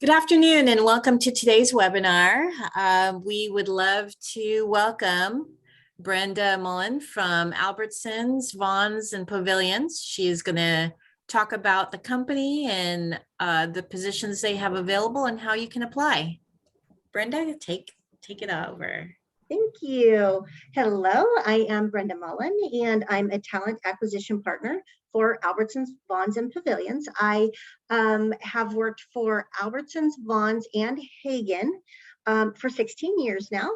Good afternoon and welcome to today's webinar. We would love to welcome Brenda Mullen from Albertsons Vons and Pavilions. She is going to talk about the company and the positions they have available and how you can apply. Brenda, take it over. Thank you. Hello, I am Brenda Mullen, and I'm a talent acquisition partner for Albertsons Vons and Pavilions. I have worked for Albertsons, Vons, and Hagen for 16 years now.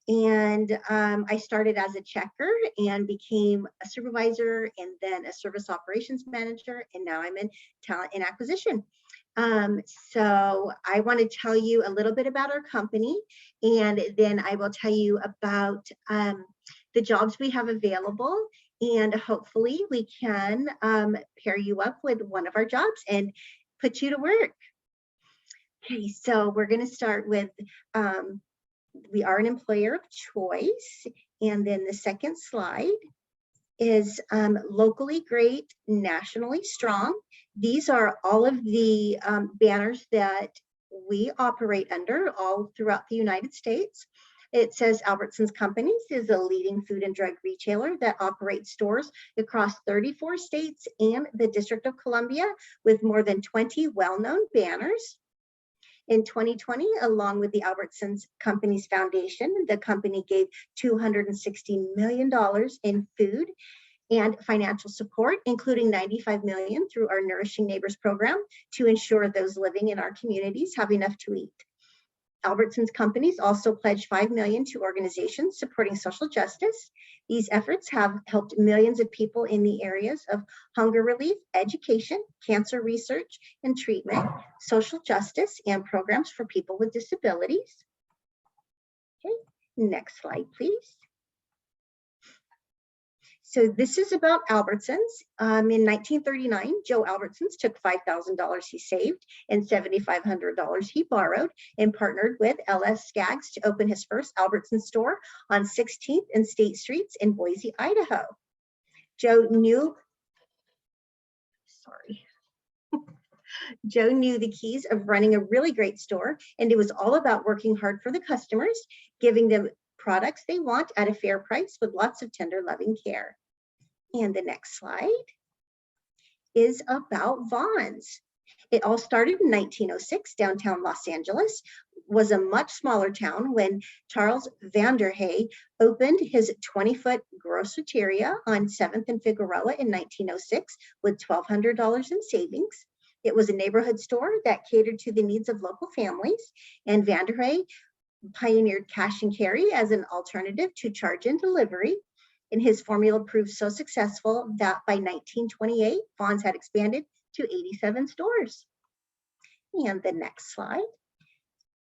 And I started as a checker and became a supervisor and then a service operations manager. And now I'm in talent and acquisition. So I want to tell you a little bit about our company, and then I will tell you about the jobs we have available, and hopefully we can pair you up with one of our jobs and put you to work. Okay, so we're going to start with we are an employer of choice, and then the second slide is locally great, nationally strong. These are all of the banners that we operate under all throughout the United States. It says Albertsons Companies is a leading food and drug retailer that operates stores across 34 states and the District of Columbia with more than 20 well-known banners. In 2020, along with the Albertsons Companies Foundation, the company gave $260 million in food and financial support, including $95 million through our Nourishing Neighbors program to ensure those living in our communities have enough to eat. Albertsons Companies also pledged $5 million to organizations supporting social justice. These efforts have helped millions of people in the areas of hunger relief, education, cancer research and treatment, social justice, and programs for people with disabilities. Okay, next slide, please. So this is about Albertsons. In 1939, Joe Albertsons took $5,000 he saved and $7,500 he borrowed and partnered with L.S. Skaggs to open his first Albertsons store on 16th and State Streets in Boise, Idaho. Joe knew the keys of running a really great store, and it was all about working hard for the customers, giving them products they want at a fair price with lots of tender, loving care. And the next slide is about Vons. It all started in 1906. Downtown Los Angeles was a much smaller town when Charles Vanderhay opened his 20-foot groceria on 7th and Figueroa in 1906 with $1,200 in savings. It was a neighborhood store that catered to the needs of local families, and Vanderhay pioneered cash and carry as an alternative to charge and delivery. And his formula proved so successful that by 1928, Vons had expanded to 87 stores. And the next slide.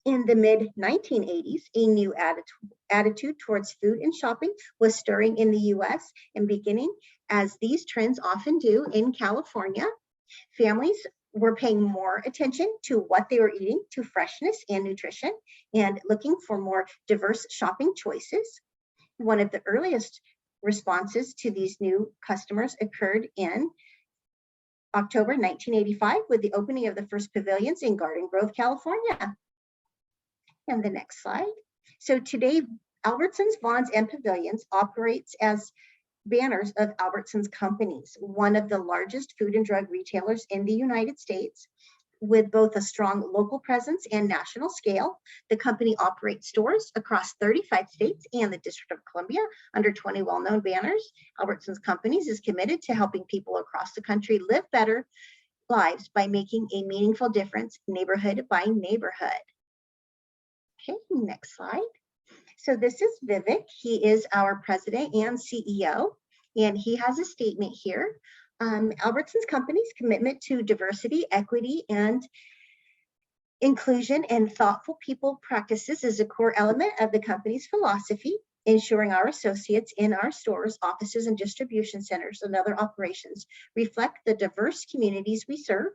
In the mid-1980s, a new attitude towards food and shopping was stirring in the US and beginning, as these trends often do in California. Families were paying more attention to what they were eating, to freshness and nutrition, and looking for more diverse shopping choices. One of the earliest responses to these new customers occurred in October 1985 with the opening of the first pavilions in Garden Grove, California. And the next slide. So today, Albertsons Vons and Pavilions operates as banners of Albertsons Companies, one of the largest food and drug retailers in the United States. With both a strong local presence and national scale, the company operates stores across 35 states and the District of Columbia under 20 well-known banners. Albertsons Companies is committed to helping people across the country live better lives by making a meaningful difference neighborhood by neighborhood. Okay, next slide. So this is Vivek. He is our president and CEO, and he has a statement here. Albertsons Company's commitment to diversity, equity, and inclusion and thoughtful people practices is a core element of the company's philosophy, ensuring our associates in our stores, offices, and distribution centers and other operations reflect the diverse communities we serve.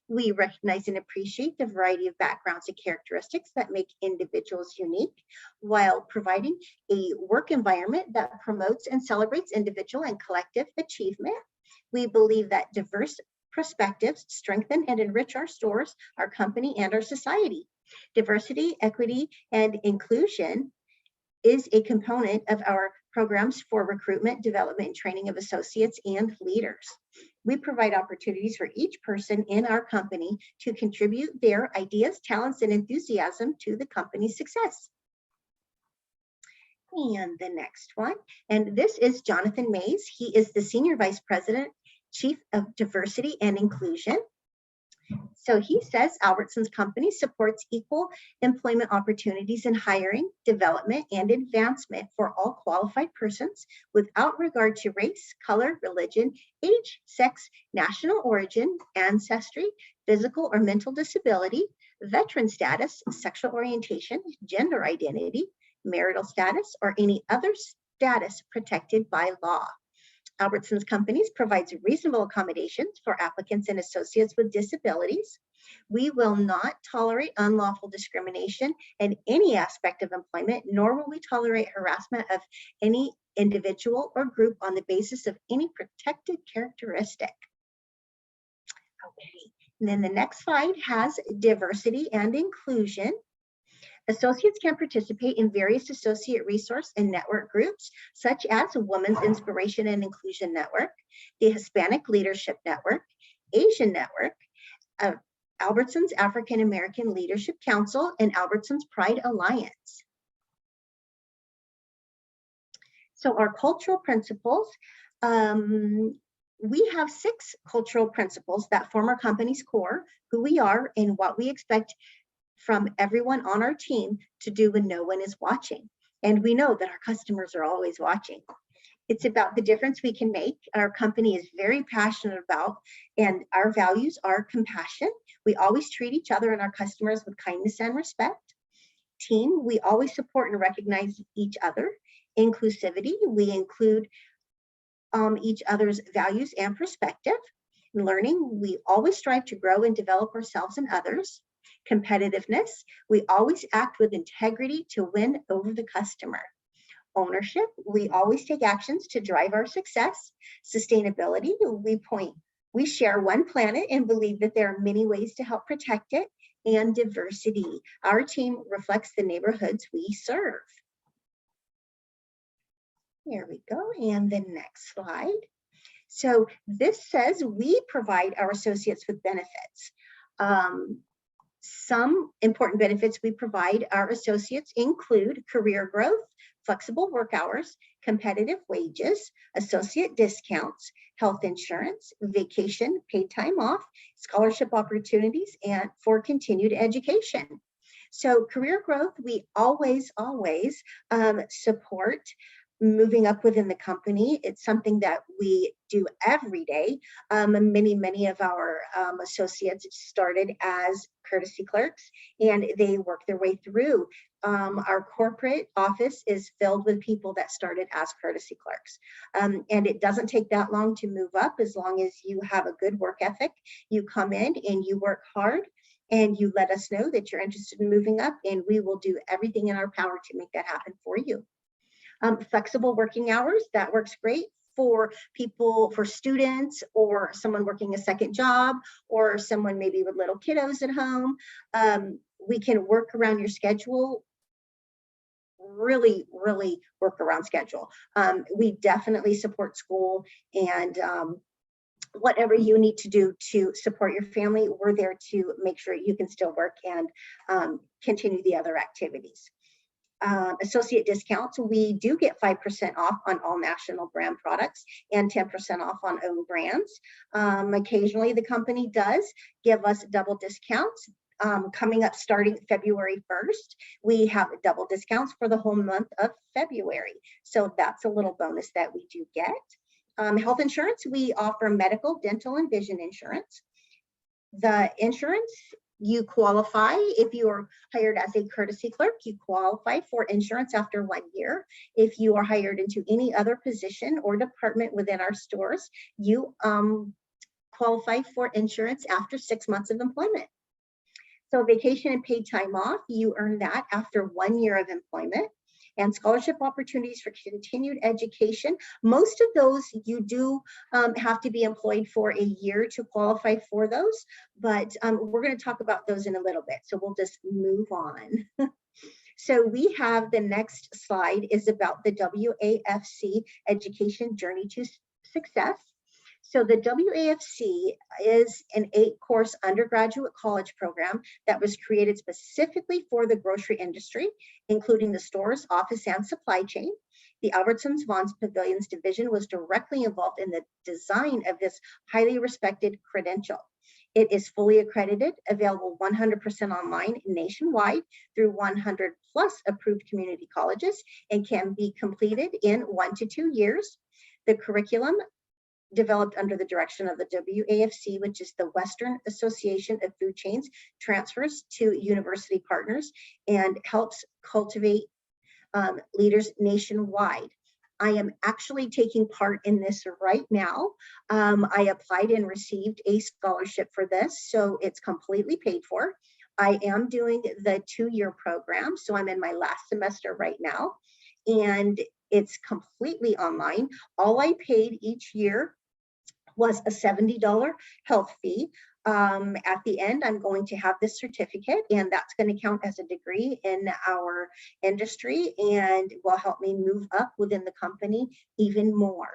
We recognize and appreciate the variety of backgrounds and characteristics that make individuals unique, while providing a work environment that promotes and celebrates individual and collective achievement. We believe that diverse perspectives strengthen and enrich our stores, our company, and our society. Diversity, equity, and inclusion is a component of our programs for recruitment, development, and training of associates and leaders. We provide opportunities for each person in our company to contribute their ideas, talents, and enthusiasm to the company's success. And the next one, and this is Jonathan Mays. He is the Senior Vice President, Chief of Diversity and Inclusion. So he says Albertsons Company supports equal employment opportunities in hiring, development, and advancement for all qualified persons without regard to race, color, religion, age, sex, national origin, ancestry, physical or mental disability, veteran status, sexual orientation, gender identity, marital status, or any other status protected by law. Albertsons Companies provides reasonable accommodations for applicants and associates with disabilities. We will not tolerate unlawful discrimination in any aspect of employment, nor will we tolerate harassment of any individual or group on the basis of any protected characteristic. Okay, and then the next slide has diversity and inclusion. Associates can participate in various associate resource and network groups, such as Women's Inspiration and Inclusion Network, the Hispanic Leadership Network, Asian Network, Albertsons African American Leadership Council, and Albertsons Pride Alliance. So our cultural principles, we have 6 cultural principles that form our company's core, who we are, and what we expect from everyone on our team to do when no one is watching. And we know that our customers are always watching. It's about the difference we can make. Our company is very passionate about, and our values are compassion. We always treat each other and our customers with kindness and respect. Team, we always support and recognize each other. Inclusivity, we include each other's values and perspective. Learning, we always strive to grow and develop ourselves and others. Competitiveness, we always act with integrity to win over the customer. Ownership, we always take actions to drive our success. Sustainability, we share one planet and believe that there are many ways to help protect it. And diversity, our team reflects the neighborhoods we serve. There we go, and the next slide. So this says we provide our associates with benefits. Some important benefits we provide our associates include career growth, flexible work hours, competitive wages, associate discounts, health insurance, vacation, paid time off, scholarship opportunities, and for continued education. So career growth, we always support moving up within the company. It's something that we do every day. Many of our associates started as courtesy clerks, and they work their way through. Our corporate office is filled with people that started as courtesy clerks. And it doesn't take that long to move up, as long as you have a good work ethic. You come in and you work hard, and you let us know that you're interested in moving up, and we will do everything in our power to make that happen for you. Flexible working hours, that works great for people, for students, or someone working a second job, or someone maybe with little kiddos at home. We can work around your schedule, really work around schedule. We definitely support school, and whatever you need to do to support your family, we're there to make sure you can still work and continue the other activities. Associate discounts, we do get 5% off on all national brand products and 10% off on own brands. Occasionally the company does give us double discounts. Coming up starting February 1st, we have double discounts for the whole month of February. So that's a little bonus that we do get. Health insurance, we offer medical, dental, and vision insurance. The insurance, you qualify if you are hired as a courtesy clerk, you qualify for insurance after 1 year. If you are hired into any other position or department within our stores, you qualify for insurance after 6 months of employment. So vacation and paid time off, you earn that after 1 year of employment. and scholarship opportunities for continued education. Most of those you do have to be employed for a year to qualify for those, but we're going to talk about those in a little bit. So we'll just move on. So we have the next slide is about the WAFC Education Journey to Success. So the WAFC is an 8-course undergraduate college program that was created specifically for the grocery industry, including the stores, office, and supply chain. The Albertsons Vons Pavilions division was directly involved in the design of this highly respected credential. It is fully accredited, available 100% online nationwide through 100 plus approved community colleges, and can be completed in 1 to 2 years. The curriculum, developed under the direction of the WAFC, which is the Western Association of Food Chains, transfers to university partners and helps cultivate leaders nationwide. I am actually taking part in this right now. I applied and received a scholarship for this, so it's completely paid for. I am doing the 2-year program, so I'm in my last semester right now, and it's completely online. All I paid each year was a $70 health fee. At the end, I'm going to have this certificate, and that's going to count as a degree in our industry and will help me move up within the company even more.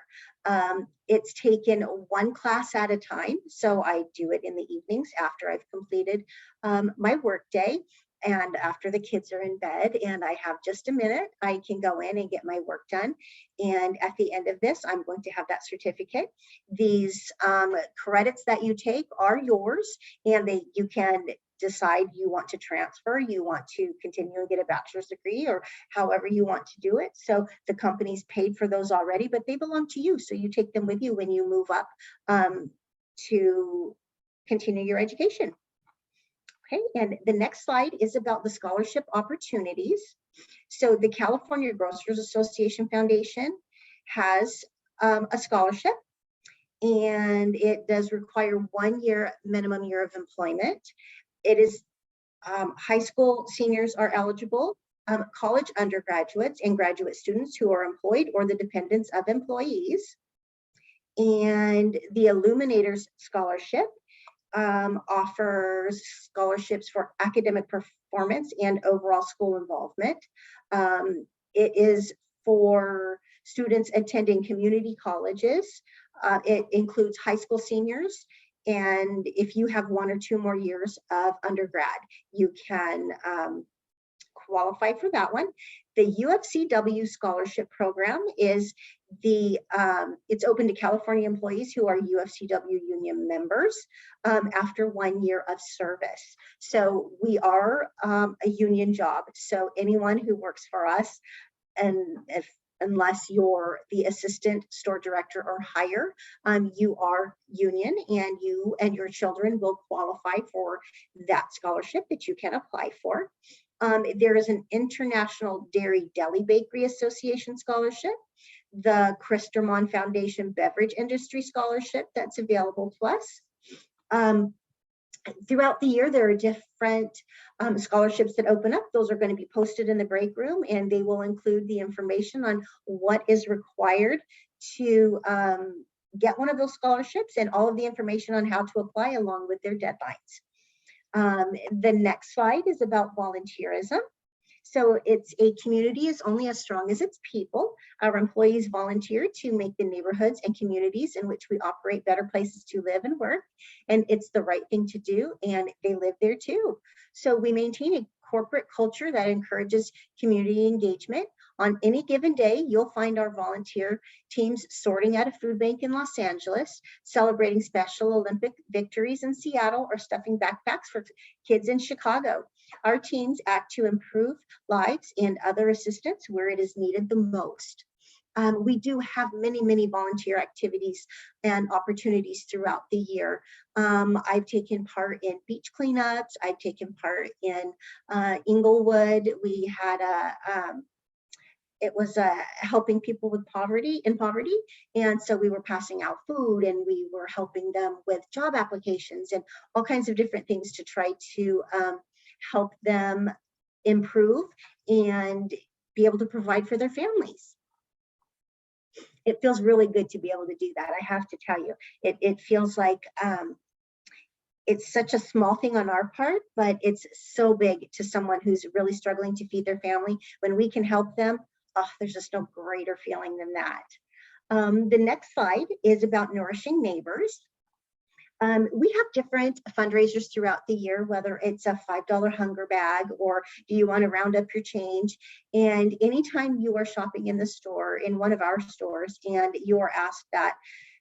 It's taken 1 class at a time, so I do it in the evenings after I've completed my work day. And after the kids are in bed and I have just a minute, I can go in and get my work done. And at the end of this, I'm going to have that certificate. These credits that you take are yours, and you can decide you want to transfer, you want to continue and get a bachelor's degree, or however you want to do it. So the company's paid for those already, but they belong to you. So you take them with you when you move up to continue your education. Okay, and the next slide is about the scholarship opportunities. So the California Grocers Association Foundation has a scholarship, and it does require 1 year minimum year of employment. It is high school seniors are eligible, college undergraduates and graduate students who are employed or the dependents of employees. And the Illuminators Scholarship offers scholarships for academic performance and overall school involvement. It is for students attending community colleges. It includes high school seniors, and if you have 1 or 2 more years of undergrad, you can qualify for that one. The UFCW scholarship program is it's open to California employees who are UFCW union members after 1 year of service. So we are a union job. So anyone who works for us, and unless you're the assistant store director or higher, you are union, and you and your children will qualify for that scholarship that you can apply for. There is an International Dairy Deli Bakery Association scholarship, the Christermon Foundation Beverage Industry Scholarship that's available to us. Throughout the year, there are different scholarships that open up. Those are going to be posted in the break room, and they will include the information on what is required to get one of those scholarships and all of the information on how to apply along with their deadlines. The next slide is about volunteerism. So it's a community is only as strong as its people. Our employees volunteer to make the neighborhoods and communities in which we operate better places to live and work. And it's the right thing to do, and they live there too. So we maintain a corporate culture that encourages community engagement. On any given day, you'll find our volunteer teams sorting at a food bank in Los Angeles, celebrating Special Olympic victories in Seattle, or stuffing backpacks for kids in Chicago. Our teams act to improve lives and other assistance where it is needed the most. We do have many, many volunteer activities and opportunities throughout the year. I've taken part in beach cleanups. I've taken part in Inglewood. We had it was helping people with poverty, and so we were passing out food, and we were helping them with job applications and all kinds of different things to try to help them improve and be able to provide for their families. It feels really good to be able to do that. I have to tell you, it feels like it's such a small thing on our part, but it's so big to someone who's really struggling to feed their family. When we can help them, oh, there's just no greater feeling than that. The next slide is about nourishing neighbors. We have different fundraisers throughout the year, whether it's a $5 hunger bag or do you want to round up your change. And anytime you are shopping in the store, in one of our stores, and you are asked that,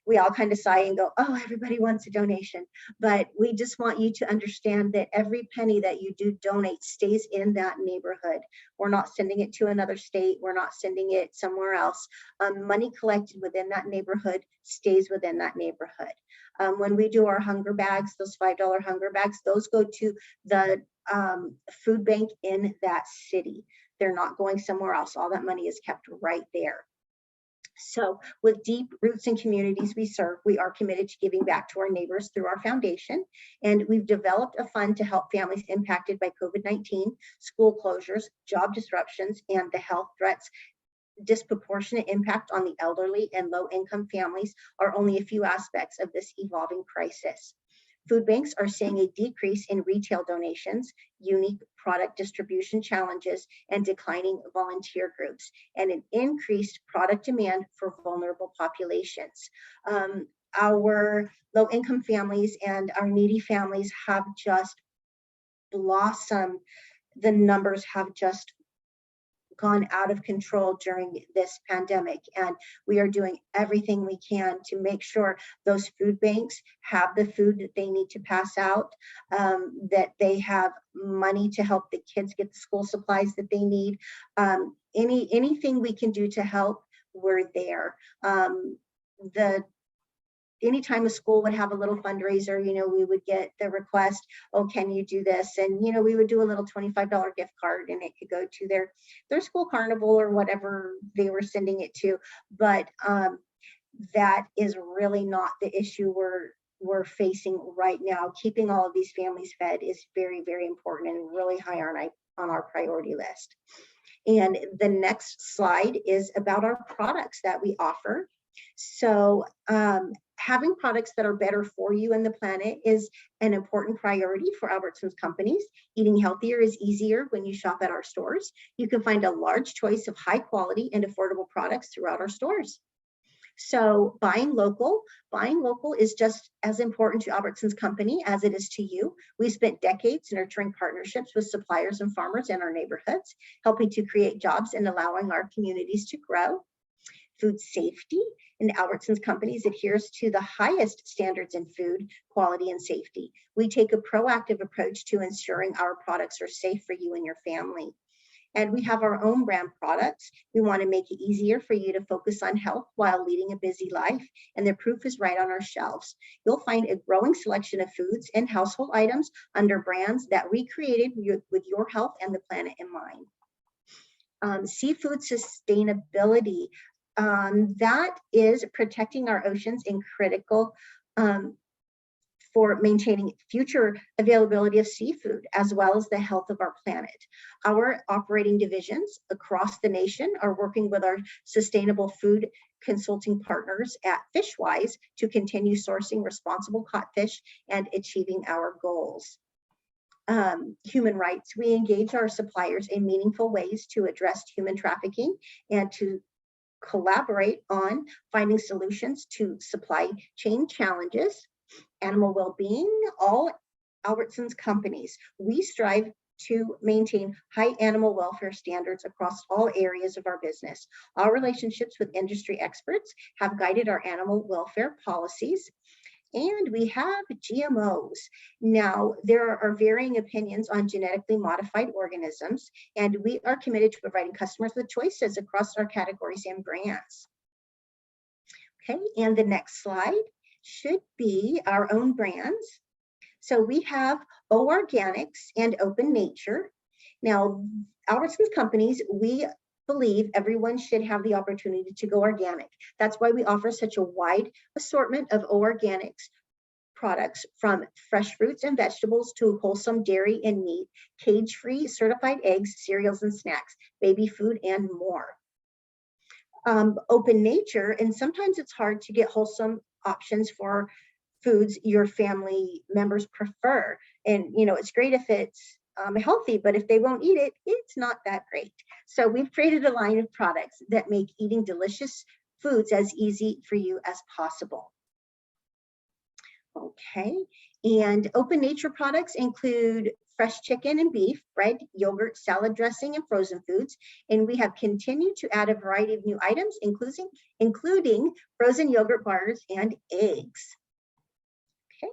we all kind of sigh and go, oh, everybody wants a donation. But we just want you to understand that every penny that you do donate stays in that neighborhood. We're not sending it to another state. We're not sending it somewhere else. Money collected within that neighborhood stays within that neighborhood. When we do our hunger bags, those $5 hunger bags, those go to the food bank in that city. They're not going somewhere else. All that money is kept right there. So with deep roots in communities we serve, we are committed to giving back to our neighbors through our foundation. And we've developed a fund to help families impacted by COVID-19, school closures, job disruptions, and the health threats. Disproportionate impact on the elderly and low-income families are only a few aspects of this evolving crisis. Food banks are seeing a decrease in retail donations, unique product distribution challenges, and declining volunteer groups, and an increased product demand for vulnerable populations. Our low-income families and our needy families have just blossomed. The numbers have just gone out of control during this pandemic, and we are doing everything we can to make sure those food banks have the food that they need to pass out, that they have money to help the kids get the school supplies that they need. Anything we can do to help, we're there. Anytime a school would have a little fundraiser, we would get the request, oh, can you do this? And, we would do a little $25 gift card, and it could go to their school carnival or whatever they were sending it to. But that is really not the issue we're facing right now. Keeping all of these families fed is very, very important and really high on our priority list. And the next slide is about our products that we offer. So having products that are better for you and the planet is an important priority for Albertsons companies. Eating healthier is easier when you shop at our stores. You can find a large choice of high quality and affordable products throughout our stores. So buying local is just as important to Albertsons company as it is to you. We spent decades nurturing partnerships with suppliers and farmers in our neighborhoods, helping to create jobs and allowing our communities to grow. Food safety, and Albertsons companies adheres to the highest standards in food quality and safety. We take a proactive approach to ensuring our products are safe for you and your family. And we have our own brand products. We want to make it easier for you to focus on health while leading a busy life, and the proof is right on our shelves. You'll find a growing selection of foods and household items under brands that we created with your health and the planet in mind. Seafood sustainability. That is protecting our oceans and critical for maintaining future availability of seafood, as well as the health of our planet. Our operating divisions across the nation are working with our sustainable food consulting partners at Fishwise to continue sourcing responsible caught fish and achieving our goals. Human rights. We engage our suppliers in meaningful ways to address human trafficking and to collaborate on finding solutions to supply chain challenges. Animal well-being, all Albertsons companies, we strive to maintain high animal welfare standards across all areas of our business. Our relationships with industry experts have guided our animal welfare policies. And we have GMOs. Now, there are varying opinions on genetically modified organisms, and we are committed to providing customers with choices across our categories and brands. Okay, and the next slide should be our own brands. So we have O Organics and Open Nature. Now, Albertsons companies, we believe everyone should have the opportunity to go organic. That's why we offer such a wide assortment of O Organics products from fresh fruits and vegetables to wholesome dairy and meat, cage-free certified eggs, cereals and snacks, baby food, and more. Open nature, and sometimes it's hard to get wholesome options for foods your family members prefer. And it's great if it's healthy, but if they won't eat it, it's not that great. So we've created a line of products that make eating delicious foods as easy for you as possible. Okay, and open nature products include fresh chicken and beef, bread, yogurt, salad dressing, and frozen foods. And we have continued to add a variety of new items, including frozen yogurt bars and eggs. Okay,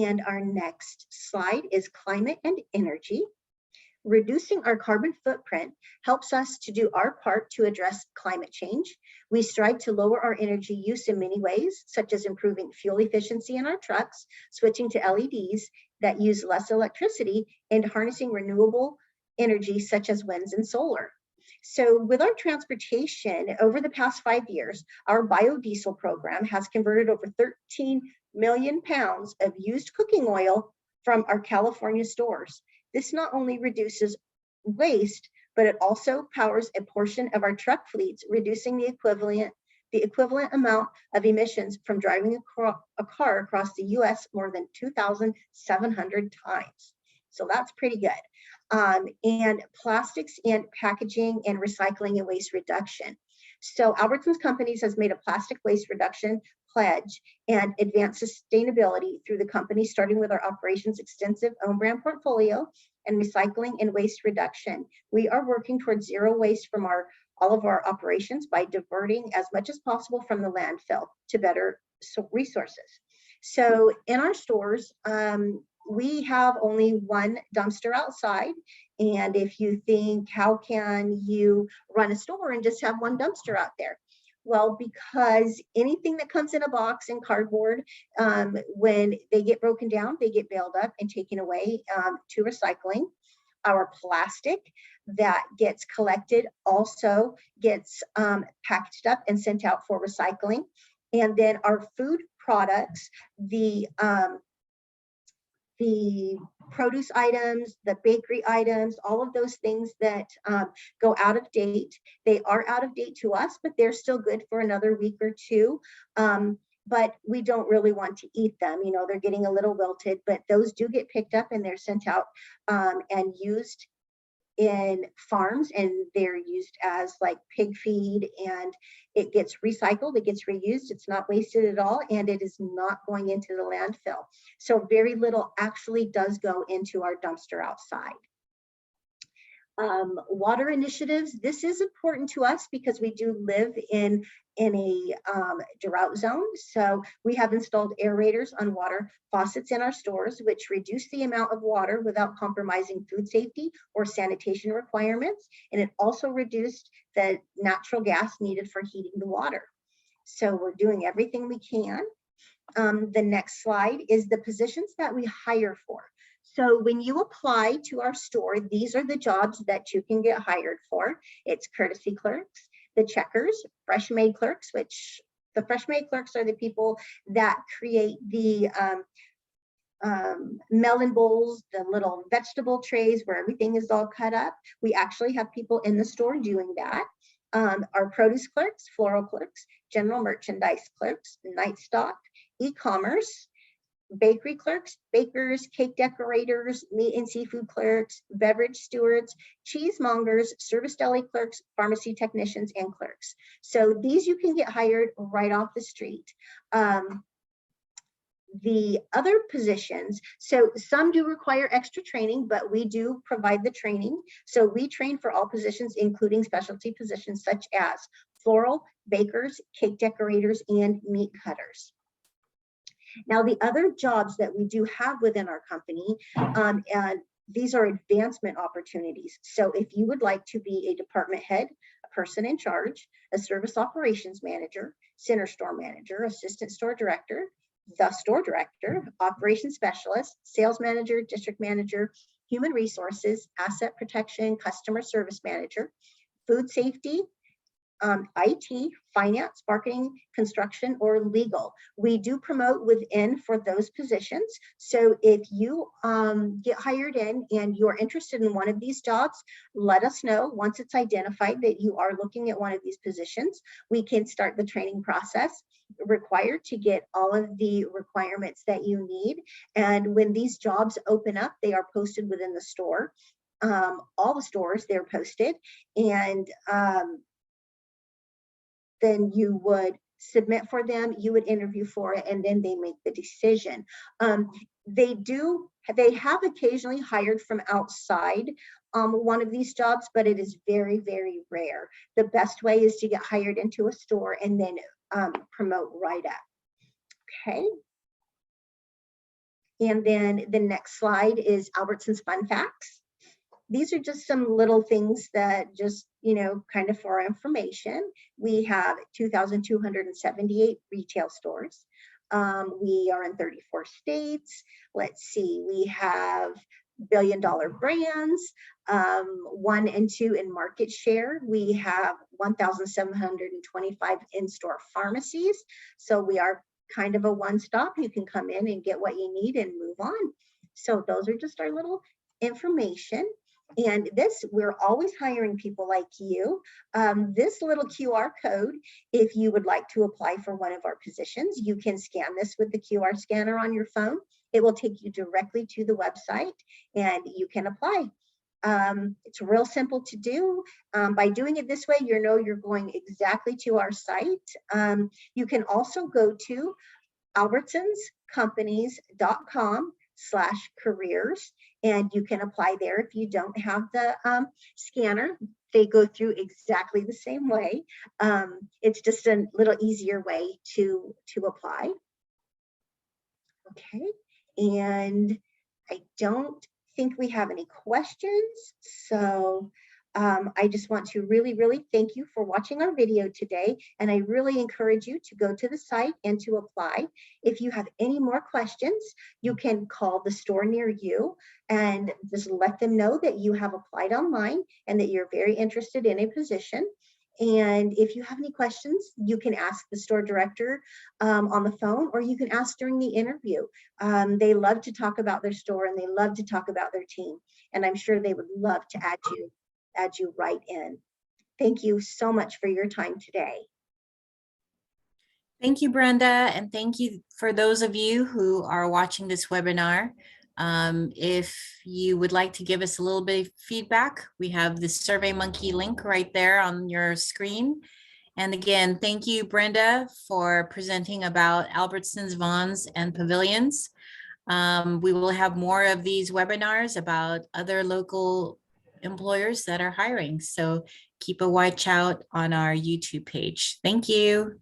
and our next slide is climate and energy. Reducing our carbon footprint helps us to do our part to address climate change. We strive to lower our energy use in many ways, such as improving fuel efficiency in our trucks, switching to LEDs that use less electricity, and harnessing renewable energy such as winds and solar. So with our transportation, over the past 5 years, our biodiesel program has converted over 13 million pounds of used cooking oil from our California stores. This not only reduces waste, but it also powers a portion of our truck fleets, reducing the equivalent amount of emissions from driving a car across the US more than 2,700 times. So that's pretty good. And plastics and packaging and recycling and waste reduction. So Albertsons Companies has made a plastic waste reduction pledge and advanced sustainability through the company, starting with our operations extensive own brand portfolio and recycling and waste reduction. We are working towards zero waste from all of our operations by diverting as much as possible from the landfill to better resources. So in our stores, we have only one dumpster outside. And if you think, how can you run a store and just have one dumpster out there? Well, because anything that comes in a box and cardboard, when they get broken down, they get baled up and taken away to recycling. Our plastic that gets collected also gets packaged up and sent out for recycling. And then our food products, the produce items, the bakery items, all of those things that go out of date. They are out of date to us, but they're still good for another week or two. But we don't really want to eat them. They're getting a little wilted, but those do get picked up and they're sent out and used in farms, and they're used as like pig feed, and it gets recycled, it gets reused, it's not wasted at all, and it is not going into the landfill. So very little actually does go into our dumpster outside. Water initiatives, this is important to us because we do live in a drought zone. So we have installed aerators on water faucets in our stores, which reduce the amount of water without compromising food safety or sanitation requirements. And it also reduced the natural gas needed for heating the water. So we're doing everything we can. The next slide is the positions that we hire for. So when you apply to our store, these are the jobs that you can get hired for. It's courtesy clerks, the checkers, fresh made clerks, which the fresh made clerks are the people that create the melon bowls, the little vegetable trays where everything is all cut up. We actually have people in the store doing that. Our produce clerks, floral clerks, general merchandise clerks, night stock, e-commerce, bakery clerks, bakers, cake decorators, meat and seafood clerks, beverage stewards, cheesemongers, service deli clerks, pharmacy technicians, and clerks. So these you can get hired right off the street. The other positions, so some do require extra training, but we do provide the training. So we train for all positions, including specialty positions such as floral, bakers, cake decorators, and meat cutters. Now, the other jobs that we do have within our company, and these are advancement opportunities. So if you would like to be a department head, a person in charge, a service operations manager, center store manager, assistant store director, the store director, operations specialist, sales manager, district manager, human resources, asset protection, customer service manager, food safety, IT, finance, marketing, construction, or legal. We do promote within for those positions. So if you get hired in and you're interested in one of these jobs, let us know. Once it's identified that you are looking at one of these positions, we can start the training process required to get all of the requirements that you need. And when these jobs open up, they are posted within the store. All the stores, they're posted. And then you would submit for them, you would interview for it, and then they make the decision. They have occasionally hired from outside one of these jobs, but it is very, very rare. The best way is to get hired into a store and then promote right up. Okay. And then the next slide is Albertsons Fun Facts. These are just some little things that just, kind of for our information. We have 2,278 retail stores. We are in 34 states. Let's see, we have billion-dollar brands, 1 and 2 in market share. We have 1,725 in-store pharmacies. So we are kind of a one-stop. You can come in and get what you need and move on. So those are just our little information. And this, we're always hiring people like you. This little QR code, if you would like to apply for one of our positions, you can scan this with the QR scanner on your phone. It will take you directly to the website and you can apply. It's real simple to do. By doing it this way, you're going exactly to our site. You can also go to albertsonscompanies.com/careers, and you can apply there if you don't have the scanner. They go through exactly the same way. It's just a little easier way to apply. Okay, and I don't think we have any questions. So I just want to really, really thank you for watching our video today. And I really encourage you to go to the site and to apply. If you have any more questions, you can call the store near you and just let them know that you have applied online and that you're very interested in a position. And if you have any questions, you can ask the store director on the phone, or you can ask during the interview. They love to talk about their store and they love to talk about their team. And I'm sure they would love to add you right in. Thank you so much for your time today. Thank you, Brenda, and thank you for those of you who are watching this webinar. If you would like to give us a little bit of feedback, we have the SurveyMonkey link right there on your screen. And again, thank you, Brenda, for presenting about Albertsons Vons and Pavilions. We will have more of these webinars about other local employers that are hiring. So keep a watch out on our YouTube page. Thank you.